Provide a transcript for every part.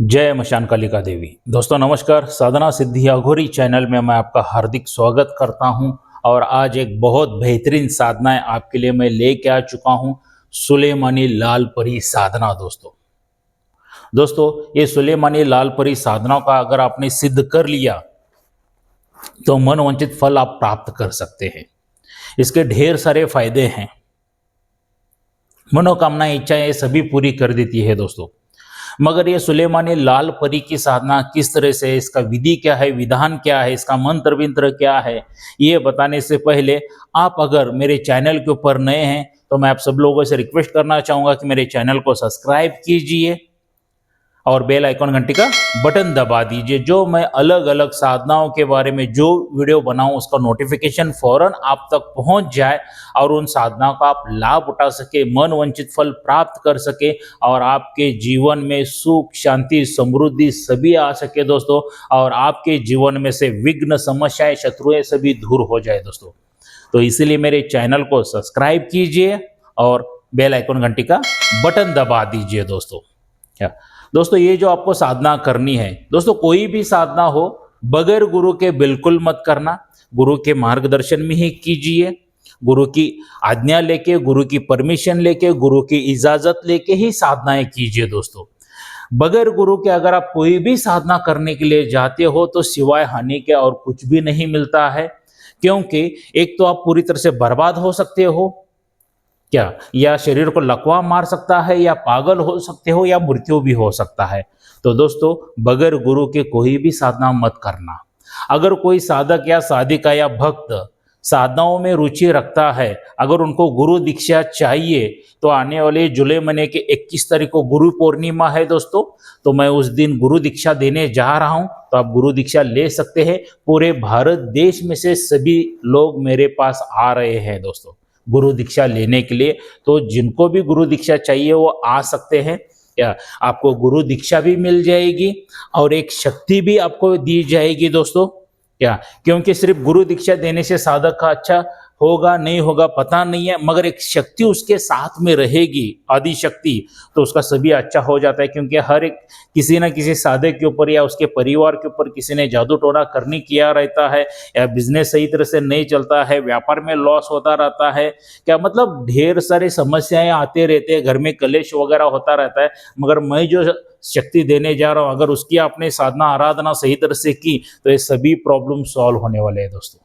जय मशान कालिका देवी। दोस्तों नमस्कार। साधना सिद्धि अघोरी चैनल में मैं आपका हार्दिक स्वागत करता हूं और आज एक बहुत बेहतरीन साधनाएं आपके लिए मैं लेके आ चुका हूं। सुलेमानी लाल परी साधना। दोस्तों ये सुलेमानी लाल परी साधना का अगर आपने सिद्ध कर लिया तो मनवांछित फल आप प्राप्त कर सकते हैं। इसके ढेर सारे फायदे हैं। मनोकामना इच्छाएं सभी पूरी कर देती है दोस्तों। मगर ये सुलेमानी लाल परी की साधना किस तरह से है, इसका विधि क्या है, विधान क्या है, इसका मंत्र विंत्र क्या है, ये बताने से पहले आप अगर मेरे चैनल के ऊपर नए हैं तो मैं आप सब लोगों से रिक्वेस्ट करना चाहूँगा कि मेरे चैनल को सब्सक्राइब कीजिए और बेल आइकॉन घंटी का बटन दबा दीजिए। जो मैं अलग अलग साधनाओं के बारे में जो वीडियो बनाऊं उसका नोटिफिकेशन फौरन आप तक पहुंच जाए और उन साधनाओं का आप लाभ उठा सके, मन वंचित फल प्राप्त कर सके और आपके जीवन में सुख शांति समृद्धि सभी आ सके दोस्तों। और आपके जीवन में से विघ्न समस्याएं शत्रुएं सभी दूर हो जाए दोस्तों। तो इसीलिए मेरे चैनल को सब्सक्राइब कीजिए और बेल आइकॉन घंटी का बटन दबा दीजिए दोस्तों। क्या दोस्तों, ये जो आपको साधना करनी है दोस्तों, कोई भी साधना हो बगैर गुरु के बिल्कुल मत करना। गुरु के मार्गदर्शन में ही कीजिए। गुरु की आज्ञा लेके, गुरु की परमिशन लेके, गुरु की इजाजत लेके ही साधनाएं कीजिए दोस्तों। बगैर गुरु के अगर आप कोई भी साधना करने के लिए जाते हो तो सिवाय हानि के और कुछ भी नहीं मिलता है। क्योंकि एक तो आप पूरी तरह से बर्बाद हो सकते हो, क्या या शरीर को लकवा मार सकता है, या पागल हो सकते हो, या मृत्यु भी हो सकता है। तो दोस्तों बगैर गुरु के कोई भी साधना मत करना। अगर कोई साधक या साधिका या भक्त साधनाओं में रुचि रखता है, अगर उनको गुरु दीक्षा चाहिए तो आने वाले जुलाई महीने के 21 तारीख को गुरु पूर्णिमा है दोस्तों। तो मैं उस दिन गुरु दीक्षा देने जा रहा हूं, तो आप गुरु दीक्षा ले सकते हैं। पूरे भारत देश में से सभी लोग मेरे पास आ रहे हैं दोस्तों गुरु दीक्षा लेने के लिए। तो जिनको भी गुरु दीक्षा चाहिए वो आ सकते हैं। या आपको गुरु दीक्षा भी मिल जाएगी और एक शक्ति भी आपको दी जाएगी दोस्तों। क्या क्योंकि सिर्फ गुरु दीक्षा देने से साधक का अच्छा होगा नहीं होगा पता नहीं है, मगर एक शक्ति उसके साथ में रहेगी, आदि शक्ति, तो उसका सभी अच्छा हो जाता है। क्योंकि हर एक किसी न किसी साधक के ऊपर या उसके परिवार के ऊपर किसी ने जादू टोना करने किया रहता है, या बिजनेस सही तरह से नहीं चलता है, व्यापार में लॉस होता रहता है, क्या मतलब ढेर सारी समस्याएं आते रहते हैं, घर में कलेश वगैरह होता रहता है। मगर मैं जो शक्ति देने जा रहा हूँ, अगर उसकी आपने साधना आराधना सही तरह से की तो ये सभी प्रॉब्लम सॉल्व होने वाले हैं दोस्तों।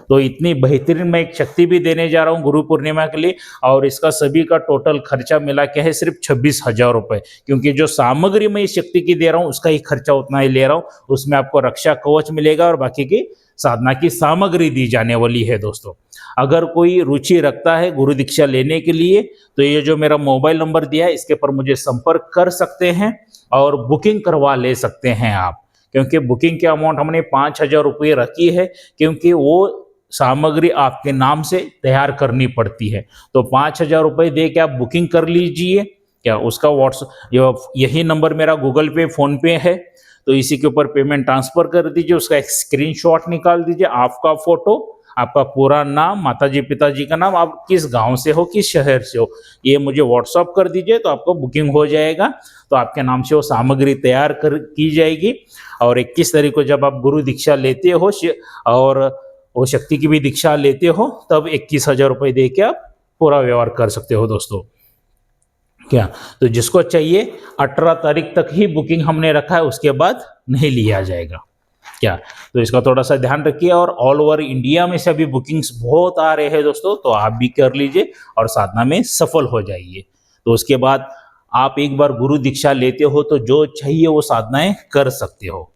तो इतनी बेहतरीन मैं एक शक्ति भी देने जा रहा हूँ गुरु पूर्णिमा के लिए, और इसका सभी का टोटल खर्चा मिला के है सिर्फ 26,000 रुपये। क्योंकि जो सामग्री मैं इस शक्ति की दे रहा हूँ उसका ही खर्चा उतना ही ले रहा हूँ। उसमें आपको रक्षा कवच मिलेगा और बाकी की साधना की सामग्री दी जाने वाली है दोस्तों। अगर कोई रुचि रखता है गुरु दीक्षा लेने के लिए तो ये जो मेरा मोबाइल नंबर दिया है इसके पर मुझे संपर्क कर सकते हैं और बुकिंग करवा ले सकते हैं आप। क्योंकि बुकिंग की अमाउंट हमने 5,000 रुपये रखी है, क्योंकि वो सामग्री आपके नाम से तैयार करनी पड़ती है। तो 5,000 रुपये दे के आप बुकिंग कर लीजिए। क्या उसका व्हाट्सएप यही नंबर मेरा गूगल पे फोन पे है, तो इसी के ऊपर पेमेंट ट्रांसफर कर दीजिए। उसका एक स्क्रीनशॉट निकाल दीजिए, आपका फोटो, आपका पूरा नाम, माताजी पिताजी का नाम, आप किस गांव से हो, किस शहर से हो, ये मुझे व्हाट्सअप कर दीजिए तो आपको बुकिंग हो जाएगा। तो आपके नाम से वो सामग्री तैयार की जाएगी। और 21 तारीख को जब आप गुरु दीक्षा लेते हो और वो शक्ति की भी दीक्षा लेते हो तब 21,000 रुपये दे के आप पूरा व्यवहार कर सकते हो दोस्तों। क्या तो जिसको चाहिए 18 तारीख तक ही बुकिंग हमने रखा है, उसके बाद नहीं लिया जाएगा। क्या तो इसका थोड़ा सा ध्यान रखिए। और ऑल ओवर इंडिया में से अभी बुकिंग्स बहुत आ रहे हैं दोस्तों, तो आप भी कर लीजिए और साधना में सफल हो जाइए। तो उसके बाद आप एक बार गुरु दीक्षा लेते हो तो जो चाहिए वो साधनाएं कर सकते हो।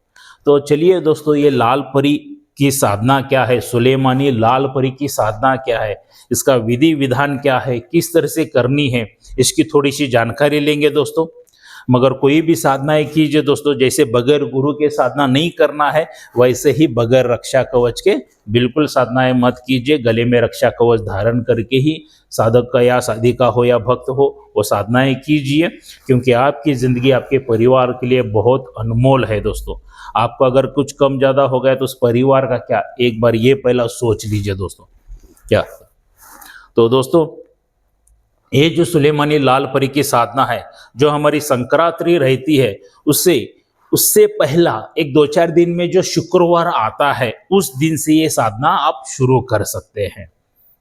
तो चलिए दोस्तों, ये लाल परी की साधना क्या है, सुलेमानी लाल परी की साधना क्या है, इसका विधि विधान क्या है, किस तरह से करनी है, इसकी थोड़ी सी जानकारी लेंगे दोस्तों। मगर कोई भी साधनाएं कीजिए दोस्तों, जैसे बगैर गुरु के साधना नहीं करना है वैसे ही बगैर रक्षा कवच के बिल्कुल साधनाएं मत कीजिए। गले में रक्षा कवच धारण करके ही साधक का या साधिका हो या भक्त हो वो साधनाएं कीजिए। क्योंकि आपकी ज़िंदगी आपके परिवार के लिए बहुत अनमोल है दोस्तों। आपको अगर कुछ कम ज़्यादा हो गया तो उस परिवार का क्या, एक बार ये पहला सोच लीजिए दोस्तों। क्या तो दोस्तों, ये जो सुलेमानी लाल परी की साधना है, जो हमारी संक्रांति रहती है, उससे उससे पहला एक 2-4 दिन में जो शुक्रवार आता है, उस दिन से ये साधना आप शुरू कर सकते हैं।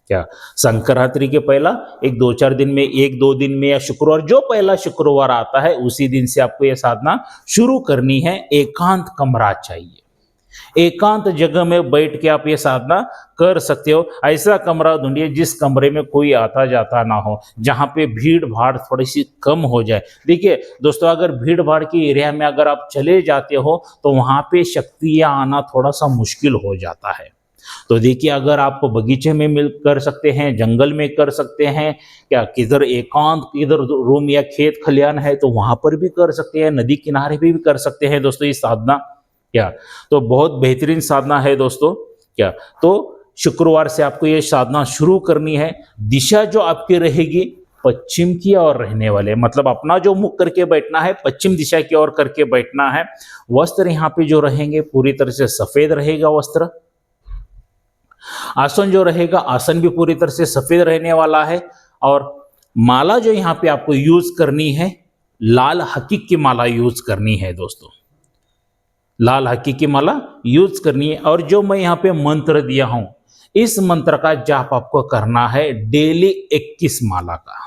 क्या संक्रांति के पहला एक 2-4 दिन में, 1-2 दिन में, या शुक्रवार जो पहला शुक्रवार आता है उसी दिन से आपको ये साधना शुरू करनी है। एकांत कमरा चाहिए, एकांत जगह में बैठ के आप ये साधना कर सकते हो। ऐसा कमरा ढूंढिए जिस कमरे में कोई आता जाता ना हो, जहाँ पे भीड़ भाड़ थोड़ी सी कम हो जाए। देखिए दोस्तों, अगर भीड़ भाड़ की एरिया में अगर आप चले जाते हो तो वहाँ पे शक्तियाँ आना थोड़ा सा मुश्किल हो जाता है। तो देखिए, अगर आप बगीचे में मिल कर सकते हैं, जंगल में कर सकते हैं, क्या किधर एकांत किधर रूम या खेत खलियान है तो वहां पर भी कर सकते हैं, नदी किनारे भी कर सकते हैं दोस्तों ये साधना। क्या तो बहुत बेहतरीन साधना है दोस्तों। क्या तो शुक्रवार से आपको ये साधना शुरू करनी है। दिशा जो आपकी रहेगी पश्चिम की ओर रहने वाले, मतलब अपना जो मुख करके बैठना है पश्चिम दिशा की ओर करके बैठना है। वस्त्र यहाँ पे जो रहेंगे पूरी तरह से सफेद रहेगा वस्त्र। आसन जो रहेगा, आसन भी पूरी तरह से सफेद रहने वाला है। और माला जो यहाँ पे आपको यूज करनी है, लाल हकीक की माला यूज करनी है दोस्तों, लाल हकीक की माला यूज करनी है। और जो मैं यहाँ पे मंत्र दिया हूं, इस मंत्र का जाप आपको करना है डेली 21 माला का।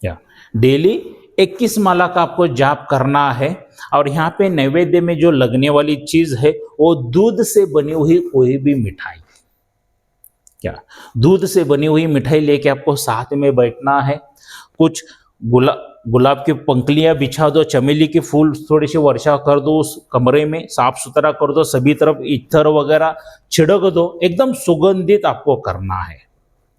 क्या डेली 21 माला का आपको जाप करना है। और यहाँ पे नैवेद्य में जो लगने वाली चीज है वो दूध से बनी हुई कोई भी मिठाई, क्या दूध से बनी हुई मिठाई लेके आपको साथ में बैठना है। कुछ गुलाब की पंखलियां बिछा दो, चमेली के फूल थोड़ी सी वर्षा कर दो, उस कमरे में साफ सुथरा कर दो, सभी तरफ इत्तर वगैरह छिड़क दो, एकदम सुगंधित आपको करना है।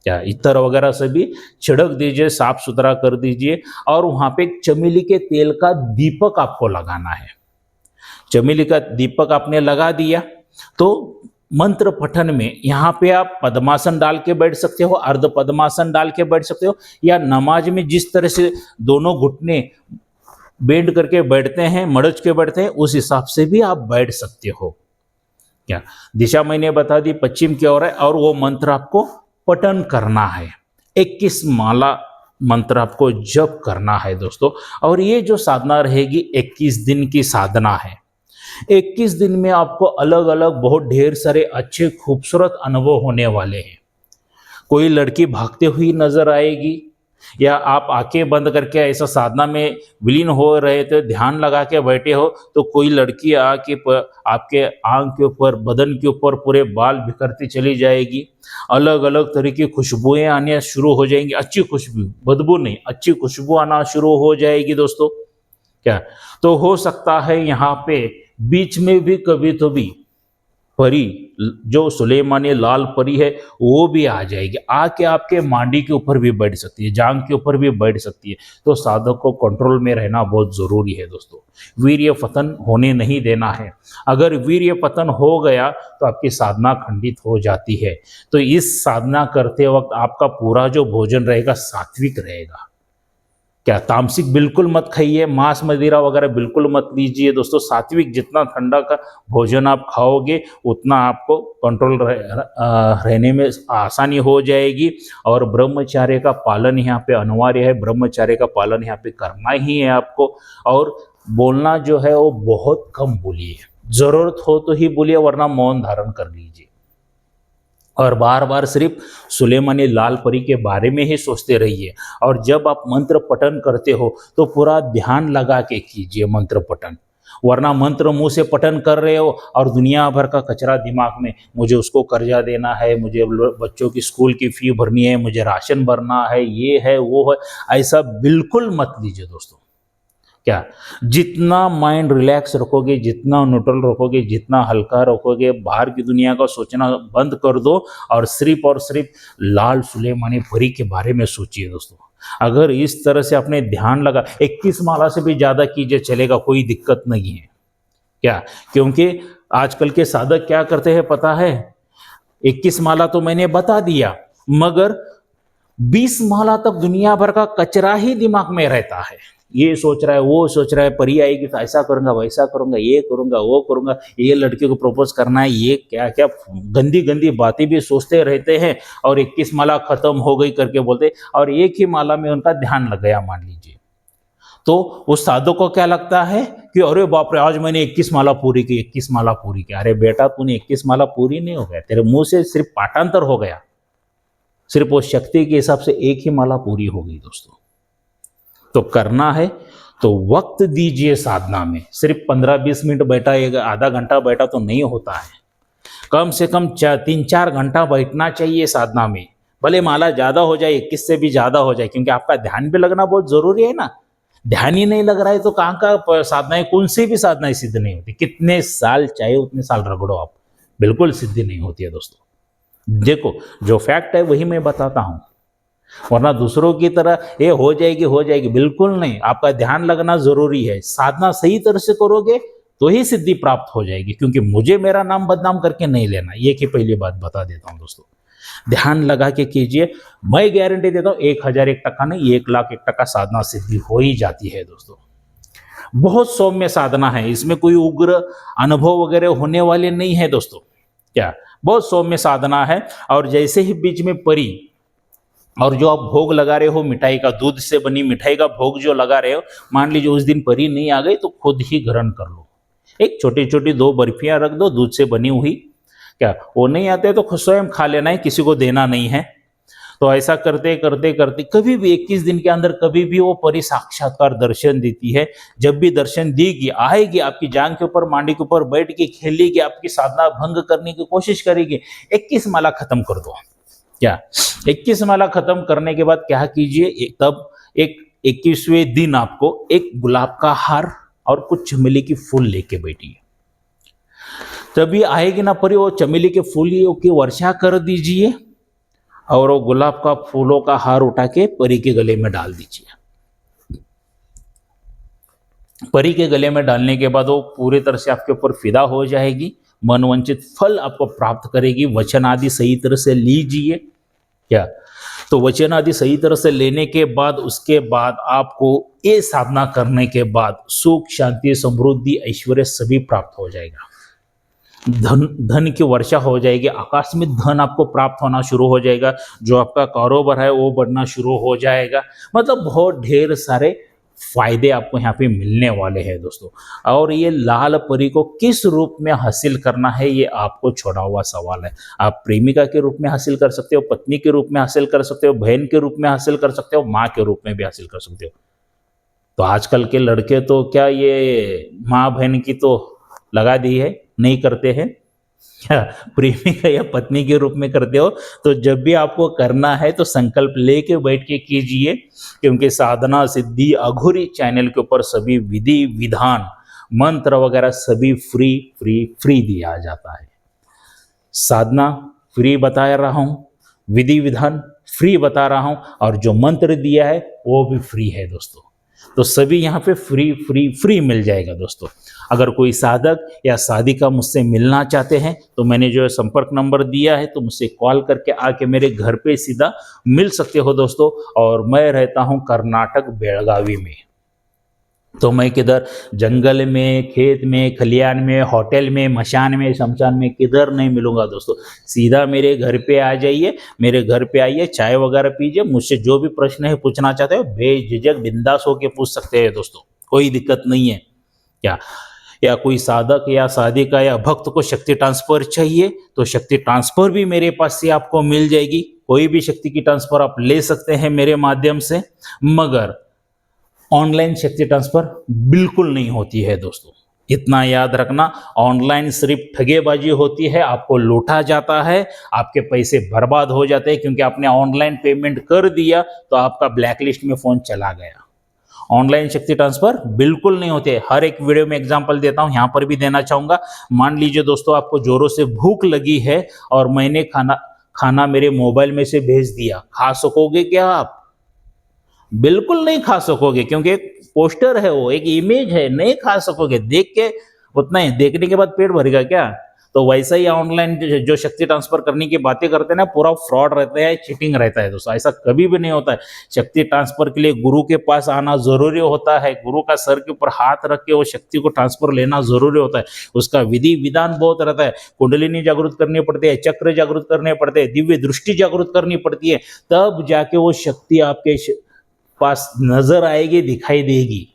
क्या इत्तर वगैरह सभी छिड़क दीजिए, साफ सुथरा कर दीजिए। और वहां पे चमेली के तेल का दीपक आपको लगाना है। चमेली का दीपक आपने लगा दिया तो मंत्र पठन में यहाँ पे आप पद्मासन डाल के बैठ सकते हो, अर्ध पद्मासन डाल के बैठ सकते हो, या नमाज में जिस तरह से दोनों घुटने बेंड करके बैठते हैं, मड़च के बैठते हैं, उस हिसाब से भी आप बैठ सकते हो। क्या दिशा मैंने बता दी पश्चिम की ओर है। और वो मंत्र आपको पठन करना है, 21 माला मंत्र आपको जप करना है दोस्तों। और ये जो साधना रहेगी 21 दिन की साधना है। 21 दिन में आपको अलग अलग बहुत ढेर सारे अच्छे खूबसूरत अनुभव होने वाले हैं। कोई लड़की भागते हुई नजर आएगी, या आप आंखें बंद करके ऐसा साधना में विलीन हो रहे थे, ध्यान लगा के बैठे हो, तो कोई लड़की आके आपके आंख के ऊपर, बदन के ऊपर पूरे बाल बिखरती चली जाएगी। अलग अलग तरह की खुशबुएं आने शुरू हो जाएंगी, अच्छी खुशबू, बदबू नहीं, अच्छी खुशबू आना शुरू हो जाएगी दोस्तों। क्या तो हो सकता है यहाँ पे बीच में भी कभी तो भी परी, जो सुलेमानी लाल परी है, वो भी आ जाएगी, आके आपके मांडी के ऊपर भी बैठ सकती है, जांग के ऊपर भी बैठ सकती है। तो साधक को कंट्रोल में रहना बहुत जरूरी है दोस्तों। वीर्य पतन होने नहीं देना है। अगर वीर्य पतन हो गया तो आपकी साधना खंडित हो जाती है। तो इस साधना करते वक्त आपका पूरा जो भोजन रहेगा सात्विक रहेगा। क्या तामसिक बिल्कुल मत खाइए, मांस मदिरा वगैरह बिल्कुल मत लीजिए दोस्तों। सात्विक, जितना ठंडा का भोजन आप खाओगे उतना आपको कंट्रोल रहने में आसानी हो जाएगी। और ब्रह्मचर्य का पालन यहाँ पे अनिवार्य है, ब्रह्मचर्य का पालन यहाँ पे करना ही है आपको। और बोलना जो है वो बहुत कम बोलिए, जरूरत हो तो ही बोलिए, वरना मौन धारण कर लीजिए। और बार बार सिर्फ सुलेमानी लाल परी के बारे में ही सोचते रहिए। और जब आप मंत्र पठन करते हो तो पूरा ध्यान लगा के कीजिए मंत्र पठन, वरना मंत्र मुंह से पठन कर रहे हो और दुनिया भर का कचरा दिमाग में, मुझे उसको कर्जा देना है, मुझे बच्चों की स्कूल की फी भरनी है, मुझे राशन भरना है, ये है वो है, ऐसा बिल्कुल मत लीजिए दोस्तों। क्या जितना माइंड रिलैक्स रखोगे, जितना न्यूट्रल रखोगे, जितना हल्का रखोगे, बाहर की दुनिया का सोचना बंद कर दो और सिर्फ लाल सुलेमानी परी के बारे में सोचिए दोस्तों। अगर इस तरह से आपने ध्यान लगा, 21 माला से भी ज्यादा कीजिए, चलेगा, कोई दिक्कत नहीं है। क्या क्योंकि आजकल के साधक क्या करते हैं पता है, 21 माला तो मैंने बता दिया, मगर 20 माला तक दुनिया भर का कचरा ही दिमाग में रहता है। ये सोच रहा है, वो सोच रहा है, परी आएगी तो ऐसा करूंगा, वैसा करूंगा, ये करूंगा, वो करूंगा, ये लड़के को प्रपोज करना है, ये क्या क्या गंदी गंदी बातें भी सोचते रहते हैं। और 21 माला खत्म हो गई करके बोलते, और एक ही माला में उनका ध्यान लग गया मान लीजिए, तो उस साधु को क्या लगता है कि अरे बाप रे, आज मैंने 21 माला पूरी की, 21 माला पूरी की। अरे बेटा, तूने 21 माला पूरी नहीं हो गया, तेरे मुंह से सिर्फ पाठांतर हो गया, सिर्फ वो शक्ति के हिसाब से एक ही माला पूरी हो गई दोस्तों। तो करना है तो वक्त दीजिए साधना में, सिर्फ 15-20 मिनट बैठा, एक आधा घंटा बैठा तो नहीं होता है, कम से कम 3-4 घंटा बैठना चाहिए साधना में। भले माला ज्यादा हो जाए, 21 से भी ज्यादा हो जाए, क्योंकि आपका ध्यान भी लगना बहुत जरूरी है ना। ध्यान ही नहीं लग रहा है तो कहाँ का साधनाएं, कौन सी भी साधनाएं सिद्ध नहीं होती, कितने साल चाहे उतने साल रगड़ो आप, बिल्कुल सिद्धि नहीं होती है दोस्तों। देखो, जो फैक्ट है वही मैं बताता हूं, वरना दूसरों की तरह ये हो जाएगी, बिल्कुल नहीं। आपका ध्यान लगना जरूरी है, साधना सही तरह से करोगे तो ही सिद्धि प्राप्त हो जाएगी। क्योंकि मुझे मेरा नाम बदनाम करके नहीं लेना, ये की पहली बात बता देता हूं दोस्तों। ध्यान लगा के कीजिए, मैं गारंटी देता हूं 1001% नहीं, 1,01,000% साधना सिद्धि हो ही जाती है दोस्तों। बहुत सौम्य साधना है, इसमें कोई उग्र अनुभव वगैरह होने वाले नहीं है दोस्तों। क्या, बहुत सौम्य साधना है। और जैसे ही बीच में परी, और जो आप भोग लगा रहे हो मिठाई का, दूध से बनी मिठाई का भोग जो लगा रहे हो, मान लीजिए उस दिन परी नहीं आ गई तो खुद ही ग्रहण कर लो। एक छोटी छोटी 2 बर्फियां रख दो दूध से बनी हुई, क्या वो नहीं आते तो खुद स्वयं खा लेना है, किसी को देना नहीं है। तो ऐसा करते करते करते कभी भी 21 दिन के अंदर कभी भी वो परी साक्षात्कार दर्शन देती है। जब भी दर्शन देगी, आएगी, आपकी जांग के ऊपर, मांडी के ऊपर बैठ के खेलेगी, आपकी साधना भंग करने की कोशिश करेगी, 21 माला खत्म कर दो। क्या, 21 माला खत्म करने के बाद क्या कीजिए, तब एक 21वें दिन आपको एक गुलाब का हार और कुछ चमेली की फूल लेके बैठिए। तभी आएगी ना परी, वो चमेली के फूलों की वर्षा कर दीजिए, और वो गुलाब का फूलों का हार उठा के परी के गले में डाल दीजिए। परी के गले में डालने के बाद वो पूरी तरह से आपके ऊपर फिदा हो जाएगी, मनवंचित फल आपको प्राप्त करेगी। वचन आदि सही तरह से लीजिए। क्या, तो वचन आदि सही तरह से लेने के बाद, उसके बाद आपको ये साधना करने के बाद सुख, शांति, समृद्धि, ऐश्वर्य सभी प्राप्त हो जाएगा। धन की वर्षा हो जाएगी, आकाश में धन आपको प्राप्त होना शुरू हो जाएगा। जो आपका कारोबार है वो बढ़ना शुरू हो जाएगा। मतलब बहुत ढेर सारे फायदे आपको यहाँ पे मिलने वाले हैं दोस्तों। और ये लाल परी को किस रूप में हासिल करना है, ये आपको छोड़ा हुआ सवाल है। आप प्रेमिका के रूप में हासिल कर सकते हो, पत्नी के रूप में हासिल कर सकते हो, बहन के रूप में हासिल कर सकते हो, माँ के रूप में भी हासिल कर सकते हो। तो आजकल के लड़के तो क्या ये माँ बहन की तो लगा दी है, नहीं करते हैं, क्या प्रेमिका या पत्नी के रूप में करते हो। तो जब भी आपको करना है तो संकल्प लेके बैठ के कीजिए, क्योंकि साधना सिद्धि अघोरी चैनल के ऊपर सभी विधि विधान, मंत्र वगैरह सभी फ्री फ्री फ्री दिया जाता है। साधना फ्री बता रहा हूँ, विधि विधान फ्री बता रहा हूँ, और जो मंत्र दिया है वो भी फ्री है दोस्तों। तो सभी यहाँ पे फ्री फ्री फ्री मिल जाएगा दोस्तों। अगर कोई साधक या साधिका मुझसे मिलना चाहते हैं तो मैंने जो संपर्क नंबर दिया है, तो मुझसे कॉल करके आके मेरे घर पे सीधा मिल सकते हो दोस्तों। और मैं रहता हूँ कर्नाटक, बेलगावी में। तो मैं किधर जंगल में, खेत में, खलियान में, होटल में, मशान में, शमशान में किधर नहीं मिलूंगा दोस्तों। सीधा मेरे घर पे आ जाइए, मेरे घर पे आइए, चाय वगैरह पीजिए, मुझसे जो भी प्रश्न है पूछना चाहते हो बेझिझक बिंदास होके पूछ सकते हैं दोस्तों, कोई दिक्कत नहीं है। क्या, या कोई साधक या साधिका या भक्त को शक्ति ट्रांसफर चाहिए तो शक्ति ट्रांसफर भी मेरे पास से आपको मिल जाएगी। कोई भी शक्ति की ट्रांसफर आप ले सकते हैं मेरे माध्यम से, मगर ऑनलाइन शक्ति ट्रांसफर बिल्कुल नहीं होती है दोस्तों। इतना याद रखना, ऑनलाइन सिर्फ ठगेबाजी होती है, आपको लूटा जाता है, आपके पैसे बर्बाद हो जाते हैं, क्योंकि आपने ऑनलाइन पेमेंट कर दिया तो आपका ब्लैकलिस्ट में फोन चला गया। ऑनलाइन शक्ति ट्रांसफर बिल्कुल नहीं होते। हर एक वीडियो में एग्जांपल देता हूं, यहां पर भी देना चाहूंगा। मान लीजिए दोस्तों, आपको जोरों से भूख लगी है और मैंने खाना मेरे मोबाइल में से भेज दिया, खा सकोगे क्या आप? बिल्कुल नहीं खा सकोगे, क्योंकि एक पोस्टर है, वो एक इमेज है, नहीं खा सकोगे। देख के उतना ही, देखने के बाद पेट भरेगा क्या? तो वैसा ही ऑनलाइन जो शक्ति ट्रांसफर करने की बातें करते हैं ना, पूरा फ्रॉड रहता है, चीटिंग रहता है दोस्तों। ऐसा कभी भी नहीं होता है। शक्ति ट्रांसफर के लिए गुरु के पास आना जरूरी होता है, गुरु का सर के ऊपर हाथ रख के वो शक्ति को ट्रांसफर लेना जरूरी होता है। उसका विधि विधान बहुत रहता है। कुंडलिनी जागृत करनी पड़ती है, चक्र जागृत करने पड़ते हैं, दिव्य दृष्टि जागृत करनी पड़ती है, तब जाके वो शक्ति आपके पास नजर आएगी, दिखाई देगी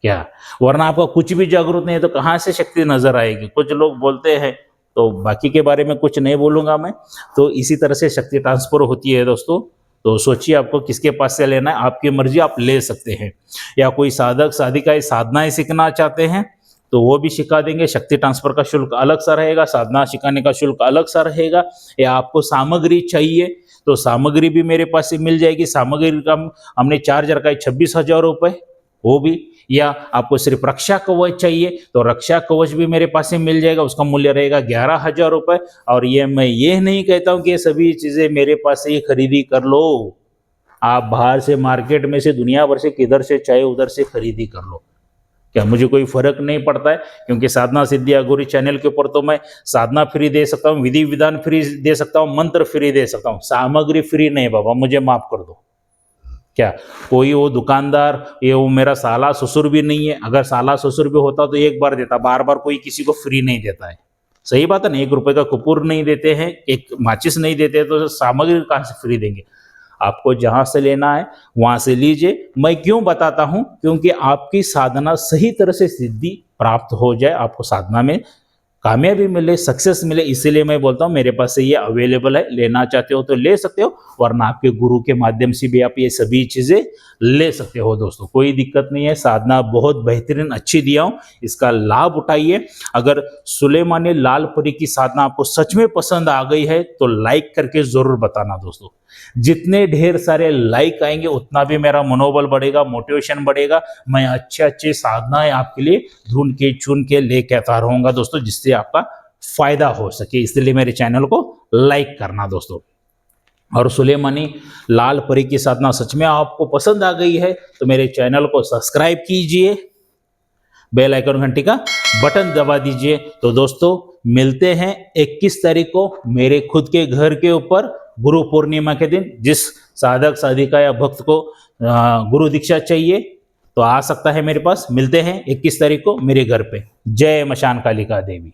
क्या। वरना आपका कुछ भी जागरूक नहीं है तो कहाँ से शक्ति नजर आएगी। कुछ लोग बोलते हैं, तो बाकी के बारे में कुछ नहीं बोलूंगा मैं। तो इसी तरह से शक्ति ट्रांसफर होती है दोस्तों। तो सोचिए आपको किसके पास से लेना है, आपकी मर्जी, आप ले सकते हैं। या कोई साधक साधिकाएं साधनाएं सीखना चाहते हैं तो वो भी सिखा देंगे। शक्ति ट्रांसफर का शुल्क अलग सा रहेगा, साधना सिखाने का शुल्क अलग सा रहेगा। या आपको सामग्री चाहिए तो सामग्री भी मेरे पास से मिल जाएगी। सामग्री का हमने चार्ज रखा है 26,000 रुपये, वो भी। या आपको सिर्फ रक्षा कवच चाहिए तो रक्षा कवच भी मेरे पास से मिल जाएगा, उसका मूल्य रहेगा 11,000 रुपये। और ये मैं ये नहीं कहता हूँ कि ये सभी चीज़ें मेरे पास से ही खरीदी कर लो। आप बाहर से मार्केट में से दुनिया भर से किधर से चाहे उधर से खरीदी कर लो, क्या मुझे कोई फर्क नहीं पड़ता है। क्योंकि साधना सिद्धि अघोरी चैनल के ऊपर तो मैं साधना फ्री दे सकता हूँ, विधि विधान फ्री दे सकता हूँ, मंत्र फ्री दे सकता हूँ, सामग्री फ्री नहीं बाबा, मुझे माफ कर दो। क्या कोई वो दुकानदार ये वो मेरा साला ससुर भी नहीं है। अगर साला ससुर भी होता तो एक बार देता, बार बार कोई किसी को फ्री नहीं देता है। सही बात है ना। 1 रुपए का कपूर नहीं देते हैं, एक माचिस नहीं देते हैं, तो सामग्री कहाँ से फ्री देंगे। आपको जहां से लेना है वहां से लीजिए। मैं क्यों बताता हूं, क्योंकि आपकी साधना सही तरह से सिद्धि प्राप्त हो जाए, आपको साधना में कामयाबी मिले, सक्सेस मिले, इसीलिए मैं बोलता हूँ मेरे पास से ये अवेलेबल है। लेना चाहते हो तो ले सकते हो, वरना आपके गुरु के माध्यम से भी आप ये सभी चीज़ें ले सकते हो दोस्तों। कोई दिक्कत नहीं है। साधना बहुत बेहतरीन अच्छी दिया हूँ, इसका लाभ उठाइए। अगर सुलेमानी लाल परी की साधना आपको सच में पसंद आ गई है तो लाइक करके ज़रूर बताना दोस्तों। जितने ढेर सारे लाइक आएंगे उतना भी मेरा मनोबल बढ़ेगा, मोटिवेशन बढ़ेगा। मैं अच्छे अच्छे साधनाएं आपके लिए ढूंढ के चुन के लेके आता रहूंगा दोस्तों, जिससे आपका फायदा हो सके। इसलिए मेरे चैनल को लाइक करना दोस्तों। और सुलेमानी लाल परी की साधना सच में आपको पसंद आ गई है तो मेरे चैनल को सब्सक्राइब कीजिए, बेल आइकन घंटी का बटन दबा दीजिए। तो दोस्तों मिलते हैं 21 तारीख को मेरे खुद के घर के ऊपर गुरु पूर्णिमा के दिन। जिस साधक साधिका या भक्त को गुरु दीक्षा चाहिए तो आ सकता है मेरे पास। मिलते हैं 21 तारीख को मेरे घर पे। जय मशान कालिका देवी।